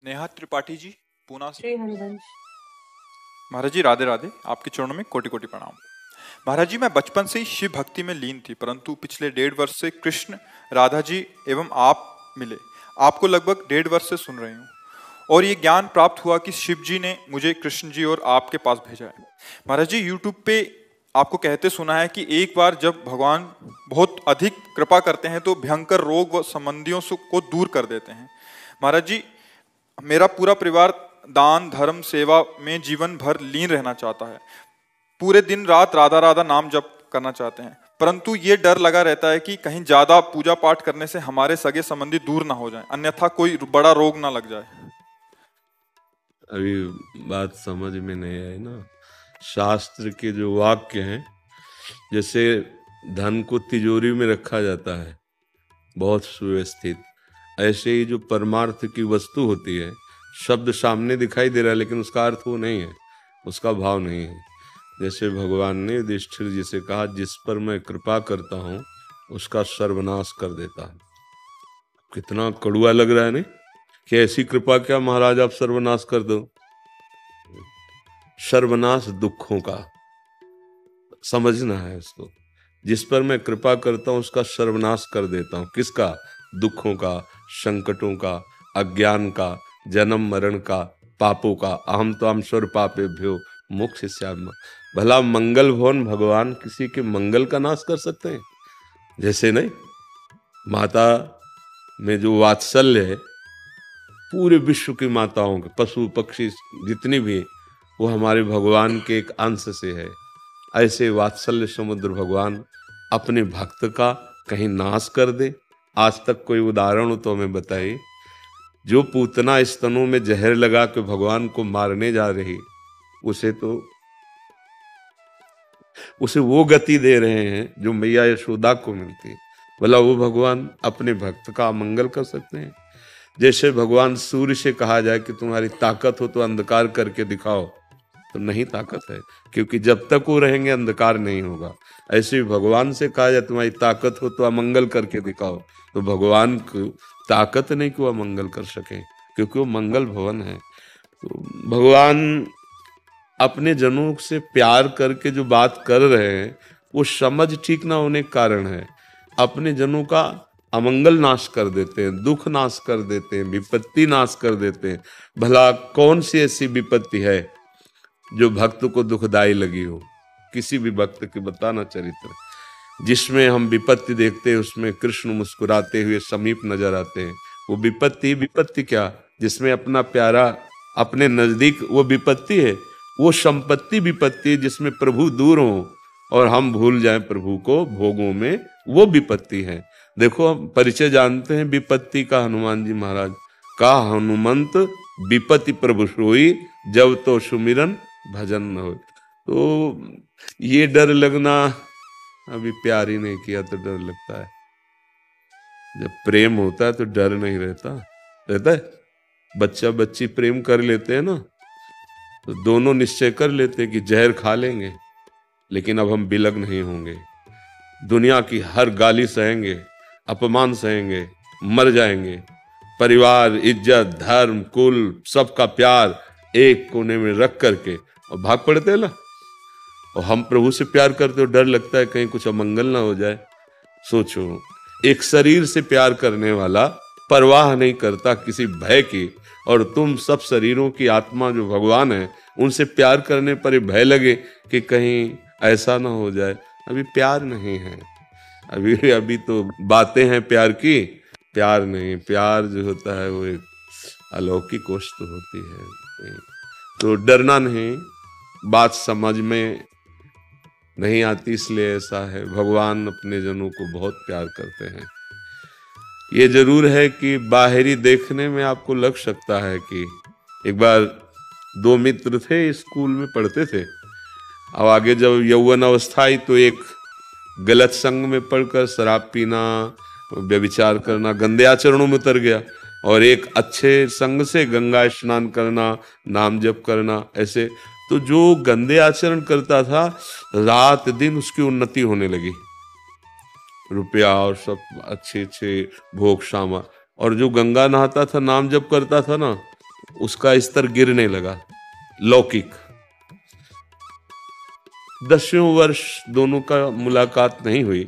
नेहा त्रिपाठी जी, पूना से। श्री हरिवंश। महाराज जी राधे राधे, आपके चरणों में कोटि कोटि प्रणाम। महाराज जी, मैं बचपन से ही शिव भक्ति में लीन थी, परंतु पिछले 1.5 वर्ष से कृष्ण, राधा जी एवं आप मिले। आपको लगभग 1.5 वर्ष से सुन रही हूँ और ये ज्ञान प्राप्त हुआ कि शिव जी ने मुझे कृष्ण जी और आपके पास भेजा है। महाराज जी, यूट्यूब पे आपको कहते सुना है कि एक बार जब भगवान बहुत अधिक कृपा करते हैं तो भयंकर रोग व संबंधियों को दूर कर देते हैं। महाराज जी, मेरा पूरा परिवार दान धर्म सेवा में जीवन भर लीन रहना चाहता है। पूरे दिन रात राधा राधा नाम जप करना चाहते हैं, परंतु ये डर लगा रहता है कि कहीं ज्यादा पूजा पाठ करने से हमारे सगे संबंधी दूर ना हो जाएं, अन्यथा कोई बड़ा रोग ना लग जाए। अभी बात समझ में नहीं आई ना। शास्त्र के जो वाक्य हैं, जैसे धन को तिजोरी में रखा जाता है बहुत सुव्यवस्थित, ऐसे ही जो परमार्थ की वस्तु होती है, शब्द सामने दिखाई दे रहा है लेकिन उसका अर्थ वो नहीं है, उसका भाव नहीं है। जैसे भगवान ने युधिष्ठिर जी से कहा, जिस पर मैं कृपा करता हूँ उसका सर्वनाश कर देता हूँ। कितना कड़ुआ लग रहा है नहीं कि ऐसी कृपा क्या महाराज आप सर्वनाश कर दो। सर्वनाश दुखों का समझना है उसको। जिस पर मैं कृपा करता हूं उसका सर्वनाश कर देता हूं। किसका? दुखों का, संकटों का, अज्ञान का, जन्म मरण का, पापों का। अहम तो हम स्वर पापेभ्यो मोक्षयिष्यामि। भला मंगल भवन भगवान किसी के मंगल का नाश कर सकते हैं? जैसे नहीं, माता में जो वात्सल्य है, पूरे विश्व की माताओं के, पशु पक्षी जितनी भी, वो हमारे भगवान के एक अंश से है। ऐसे वात्सल्य समुद्र भगवान अपने भक्त का कहीं नाश कर दे। आज तक कोई उदाहरण हो तो हमें बताइए। जो पूतना स्तनों में जहर लगा के भगवान को मारने जा रही, उसे वो गति दे रहे हैं जो मैया यशोदा को मिलती। भला वो भगवान अपने भक्त का अमंगल कर सकते हैं? जैसे भगवान सूर्य से कहा जाए कि तुम्हारी ताकत हो तो अंधकार करके दिखाओ, तो नहीं ताकत है, क्योंकि जब तक वो रहेंगे अंधकार नहीं होगा। ऐसे ही भगवान से कहा जाए तुम्हारी ताकत हो तो अमंगल करके दिखाओ, तो भगवान को ताकत नहीं कि वो अमंगल कर सके, क्योंकि वो मंगल भवन है। तो भगवान अपने जनों से प्यार करके जो बात कर रहे हैं, वो समझ ठीक ना होने के कारण है। अपने जनों का अमंगल नाश कर देते हैं, दुख नाश कर देते हैं, विपत्ति नाश कर देते हैं। भला कौन सी ऐसी विपत्ति है जो भक्त को दुखदाई लगी हो? किसी भी भक्त के बताना चरित्र जिसमें हम विपत्ति देखते हैं, उसमें कृष्ण मुस्कुराते हुए समीप नजर आते हैं। वो विपत्ति क्या, जिसमें अपना प्यारा अपने नजदीक, वो विपत्ति है। वो संपत्ति विपत्ति जिसमें प्रभु दूर हो और हम भूल जाएं प्रभु को भोगों में, वो विपत्ति है। देखो, हम परिचय जानते हैं विपत्ति का हनुमान जी महाराज का। हनुमंत विपत्ति प्रभु सोई, जब तो सुमिरन भजन न हो। तो ये डर लगना, अभी प्यार ही नहीं किया तो डर लगता है। जब प्रेम होता है तो डर नहीं रहता है। बच्चा बच्ची प्रेम कर लेते हैं ना, तो दोनों निश्चय कर लेते हैं कि जहर खा लेंगे, लेकिन अब हम बिलग नहीं होंगे। दुनिया की हर गाली सहेंगे, अपमान सहेंगे, मर जाएंगे। परिवार, इज्जत, धर्म, कुल, सबका प्यार एक कोने में रख करके और भाग पड़ते हैं ना। और हम प्रभु से प्यार करते हो, डर लगता है कहीं कुछ अमंगल ना हो जाए। सोचो, एक शरीर से प्यार करने वाला परवाह नहीं करता किसी भय की, और तुम सब शरीरों की आत्मा जो भगवान है, उनसे प्यार करने पर भय लगे कि कहीं ऐसा ना हो जाए। अभी प्यार नहीं है, अभी तो बातें हैं प्यार की, प्यार नहीं। प्यार जो होता है वो एक अलौकिक वस्तु होती है। तो डरना नहीं, बात समझ में नहीं आती इसलिए ऐसा है। भगवान अपने जनों को बहुत प्यार करते हैं। ये जरूर है कि बाहरी देखने में आपको लग सकता है कि एक बार दो मित्र थे, स्कूल में पढ़ते थे। अब आगे जब यौवन अवस्था आई तो एक गलत संग में पढ़कर शराब पीना, व्यभिचार करना, गंदे आचरणों में उतर गया, और एक अच्छे संग से गंगा स्नान करना, नाम जप करना, ऐसे। तो जो गंदे आचरण करता था, रात दिन उसकी उन्नति होने लगी, रुपया और सब अच्छे अच्छे भोग सामा। और जो गंगा नहाता था, नाम जप करता था ना, उसका स्तर गिरने लगा। लौकिक 10वें वर्ष दोनों का मुलाकात नहीं हुई।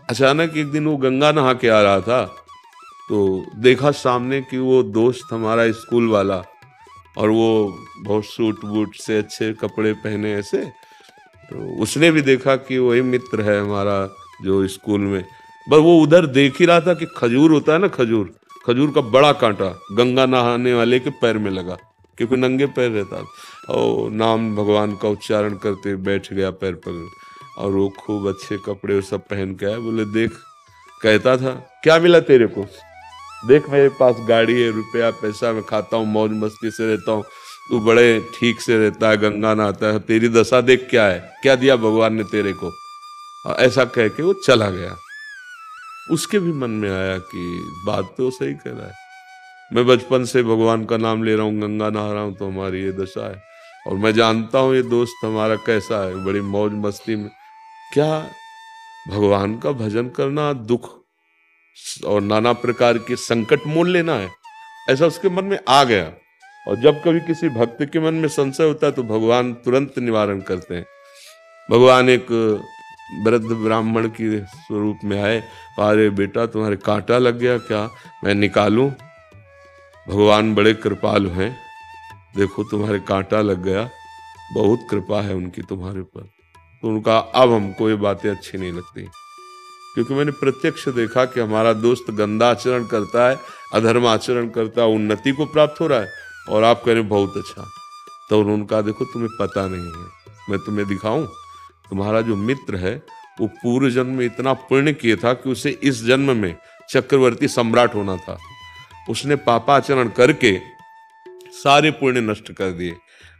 अचानक एक दिन वो गंगा नहा के आ रहा था तो देखा सामने कि वो दोस्त हमारा स्कूल वाला, और वो बहुत सूट बूट से अच्छे कपड़े पहने ऐसे, तो उसने भी देखा कि वही मित्र है हमारा जो स्कूल में। बस वो उधर देख ही रहा था कि खजूर होता है ना, खजूर, खजूर का बड़ा कांटा गंगा नहाने वाले के पैर में लगा, क्योंकि नंगे पैर रहता था। और नाम भगवान का उच्चारण करते बैठ गया पैर पकड़, और वो खूब अच्छे कपड़े सब पहन के आया। बोले देख, कहता था क्या मिला तेरे को, देख मेरे पास गाड़ी है, रुपया पैसा, मैं खाता हूँ, मौज मस्ती से रहता हूँ, तू बड़े ठीक से रहता है, गंगा नहाता है, तेरी दशा देख क्या है, क्या दिया भगवान ने तेरे को। ऐसा कह के वो चला गया। उसके भी मन में आया कि बात तो सही कह रहा है, मैं बचपन से भगवान का नाम ले रहा हूँ, गंगा नहा रहा हूँ, तो हमारी ये दशा है, और मैं जानता हूँ ये दोस्त हमारा कैसा है, बड़ी मौज मस्ती में। क्या भगवान का भजन करना दुख और नाना प्रकार के संकट मोल लेना है? ऐसा उसके मन में आ गया। और जब कभी किसी भक्त के मन में संशय होता है तो भगवान तुरंत निवारण करते हैं। भगवान एक वृद्ध ब्राह्मण के स्वरूप में आए, अरे बेटा तुम्हारे कांटा लग गया क्या, मैं निकालूं? भगवान बड़े कृपालु हैं, देखो तुम्हारे कांटा लग गया, बहुत कृपा है उनकी तुम्हारे पर। तो उनका अब हमको ये बातें अच्छी नहीं लगती, क्योंकि मैंने प्रत्यक्ष देखा कि हमारा दोस्त गंदा आचरण करता है, अधर्म आचरण करता है, उन्नति को प्राप्त हो रहा है, और आप कह रहे बहुत अच्छा। तो उनका देखो तुम्हें पता नहीं है, मैं तुम्हें दिखाऊं, तुम्हारा जो मित्र है वो पूर्व जन्म में इतना पुण्य किया था कि उसे इस जन्म में चक्रवर्ती सम्राट होना था। उसने पापाचरण करके सारे पुण्य नष्ट कर दिए।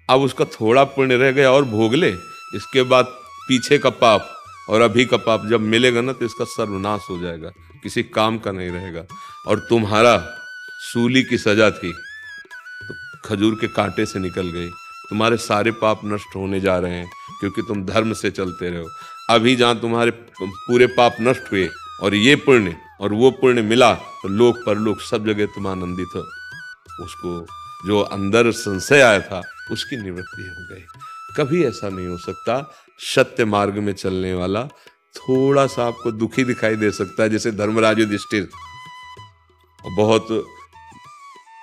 अब उसका थोड़ा पुण्य रह गया और भोग ले, इसके बाद पीछे का पाप और अभी का पाप जब मिलेगा ना तो इसका सर्वनाश हो जाएगा, किसी काम का नहीं रहेगा। और तुम्हारा सूली की सजा थी तो खजूर के कांटे से निकल गई, तुम्हारे सारे पाप नष्ट होने जा रहे हैं क्योंकि तुम धर्म से चलते रहो। अभी जहां तुम्हारे पूरे पाप नष्ट हुए और ये पुण्य और वो पुण्य मिला तो लोक परलोक सब जगह तुम आनंदित हो। उसको जो अंदर संशय आया था उसकी निवृत्ति हो गई। कभी ऐसा नहीं हो सकता। सत्य मार्ग में चलने वाला थोड़ा सा आपको दुखी दिखाई दे सकता है, जैसे धर्मराज युधिष्ठिर, बहुत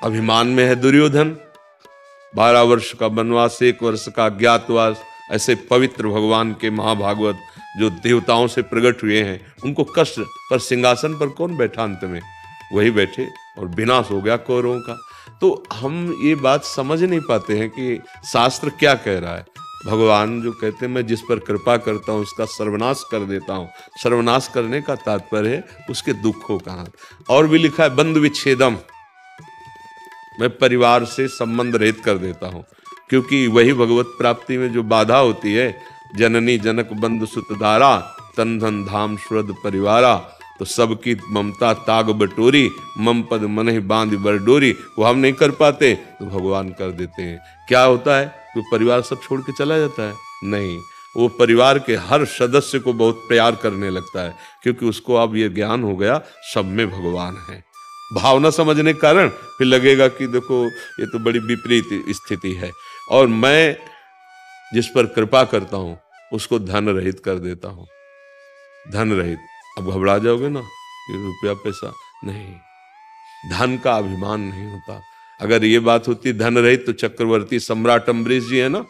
अभिमान में है दुर्योधन, 12 वर्ष का वनवास, 1 वर्ष का अज्ञातवास, ऐसे पवित्र भगवान के महाभागवत जो देवताओं से प्रकट हुए हैं, उनको कष्ट पर सिंहासन पर कौन बैठा, अंत में वही बैठे और विनाश हो गया कौरवों का। तो हम ये बात समझ नहीं पाते हैं कि शास्त्र क्या कह रहा है। भगवान जो कहते हैं मैं जिस पर कृपा करता हूँ उसका सर्वनाश कर देता हूँ, सर्वनाश करने का तात्पर्य है उसके दुखों का। और भी लिखा है बंधु विच्छेदम, मैं परिवार से संबंध रहित कर देता हूँ, क्योंकि वही भगवत प्राप्ति में जो बाधा होती है, जननी जनक बंधु सुतधारा, तन धन धाम सुरद परिवारा, तो सबकी ममता ताग बटोरी, मम पद मन ही बांध बरडोरी, वो हम नहीं कर पाते तो भगवान कर देते हैं। क्या होता है, तो परिवार सब छोड़ के चला जाता है? नहीं, वो परिवार के हर सदस्य को बहुत प्यार करने लगता है, क्योंकि उसको अब ये ज्ञान हो गया सब में भगवान है। भावना समझने के कारण फिर लगेगा कि देखो ये तो बड़ी विपरीत स्थिति है, और मैं जिस पर कृपा करता हूं उसको धन रहित कर देता हूं। धन रहित, अब घबरा जाओगे ना कि रुपया पैसा नहीं, धन का अभिमान नहीं होता। अगर ये बात होती धन रहित तो चक्रवर्ती सम्राट अम्बरीश जी है ना,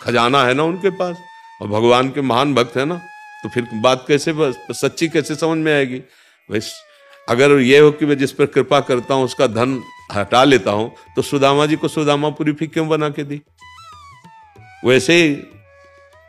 खजाना है ना उनके पास, और भगवान के महान भक्त है ना, तो फिर बात कैसे सच्ची कैसे समझ में आएगी। वैसे अगर ये हो कि मैं जिस पर कृपा करता हूं उसका धन हटा लेता हूं, तो सुदामा जी को सुदामापुरी फिर क्यों बना के दी? वैसे ही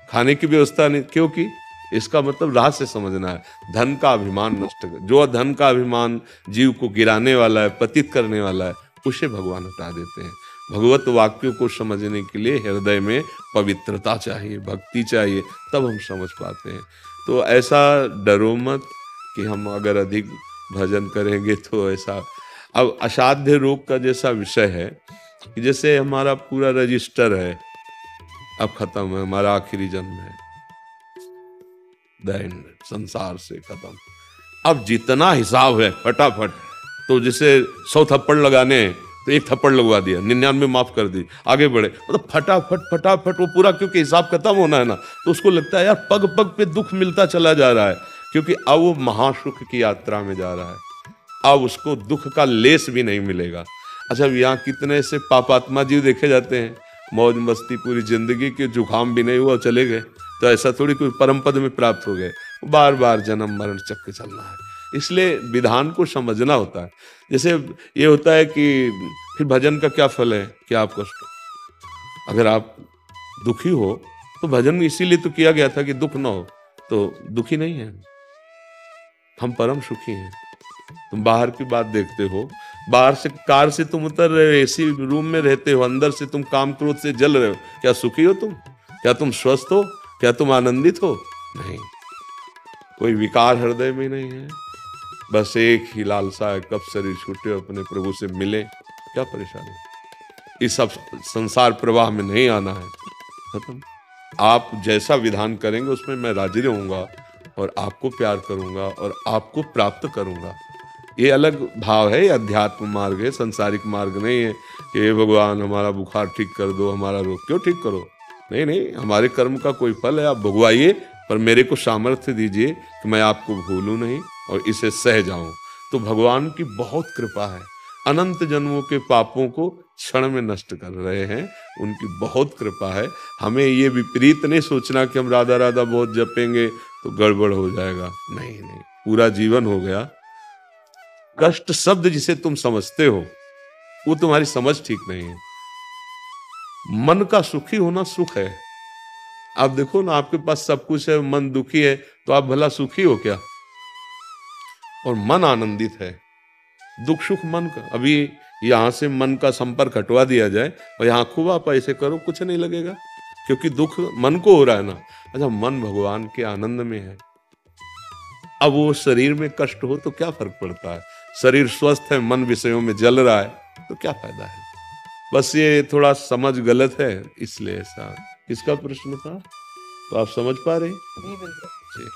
खाने की व्यवस्था नहीं, क्योंकि इसका मतलब रहस्य समझना है। धन का अभिमान नष्ट कर, जो धन का अभिमान जीव को गिराने वाला है, पतित करने वाला है, उसे भगवान हटा देते हैं। भगवत वाक्यों को समझने के लिए हृदय में पवित्रता चाहिए, भक्ति चाहिए, तब हम समझ पाते हैं। तो ऐसा डरो मत कि हम अगर अधिक भजन करेंगे तो ऐसा। अब असाध्य रोग का जैसा विषय है कि जैसे हमारा पूरा रजिस्टर है, अब खत्म है, हमारा आखिरी जन्म है, दैन संसार से खत्म। अब जितना हिसाब है फटाफट, तो जैसे 100 थप्पड़ लगाने तो एक थप्पड़ लगवा दिया, 99 माफ कर दी, आगे बढ़े, मतलब फटाफट फटाफट वो पूरा, क्योंकि हिसाब खत्म होना है ना, तो उसको लगता है यार पग पग पे दुख मिलता चला जा रहा है, क्योंकि अब वो महासुख की यात्रा में जा रहा है, अब उसको दुख का लेस भी नहीं मिलेगा। अच्छा, यहाँ कितने से पापात्मा जीव देखे जाते हैं, मौज मस्ती पूरी जिंदगी के, जुकाम भी नहीं हुआ चले गए, तो ऐसा थोड़ी कोई परम पद में प्राप्त हो गए, बार बार जन्म मरण चक्कर चलना है। इसलिए विधान को समझना होता है। जैसे ये होता है कि फिर भजन का क्या फल है कि आप कष्ट, अगर आप दुखी हो तो भजन इसीलिए तो किया गया था कि दुख ना हो, तो दुखी नहीं है, हम परम सुखी हैं। तुम बाहर की बात देखते हो, बाहर से कार से तुम उतर रहे हो, एसी रूम में रहते हो, अंदर से तुम काम क्रोध से जल रहे हो, क्या सुखी हो तुम? क्या तुम स्वस्थ हो? क्या तुम आनंदित हो? नहीं, कोई विकार हृदय में नहीं है, बस एक ही लालसा है, कब शरीर छूटे अपने प्रभु से मिले। क्या परेशानी, इस सब संसार प्रवाह में नहीं आना है, खत्म। आप जैसा विधान करेंगे उसमें मैं राजी रहूंगा और आपको प्यार करूंगा और आपको प्राप्त करूंगा। ये अलग भाव है, ये अध्यात्म मार्ग है, संसारिक मार्ग नहीं है कि हे भगवान हमारा बुखार ठीक कर दो, हमारा रोग क्यों ठीक करो। नहीं नहीं, हमारे कर्म का कोई फल है, आप भुगवाइए, पर मेरे को सामर्थ्य दीजिए कि मैं आपको भूलूं नहीं और इसे सह जाऊं। तो भगवान की बहुत कृपा है, अनंत जन्मों के पापों को क्षण में नष्ट कर रहे हैं, उनकी बहुत कृपा है। हमें ये विपरीत नहीं सोचना कि हम राधा राधा बहुत जपेंगे तो गड़बड़ हो जाएगा, नहीं नहीं, पूरा जीवन हो गया। कष्ट शब्द जिसे तुम समझते हो वो तुम्हारी समझ ठीक नहीं है। मन का सुखी होना सुख है। आप देखो ना, आपके पास सब कुछ है, मन दुखी है, तो आप भला सुखी हो क्या? और मन आनंदित है, दुख सुख मन का। अभी यहां से मन का संपर्क हटवा दिया जाए और यहाँ खूब आप ऐसे करो, कुछ नहीं लगेगा, क्योंकि दुख मन को हो रहा है ना। अच्छा, मन भगवान के आनंद में है। अब वो शरीर में कष्ट हो तो क्या फर्क पड़ता है, शरीर स्वस्थ है, मन विषयों में जल रहा है, तो क्या फायदा है। बस ये थोड़ा समझ गलत है, इसलिए ऐसा। किसका प्रश्न था, तो आप समझ पा रहे? जी।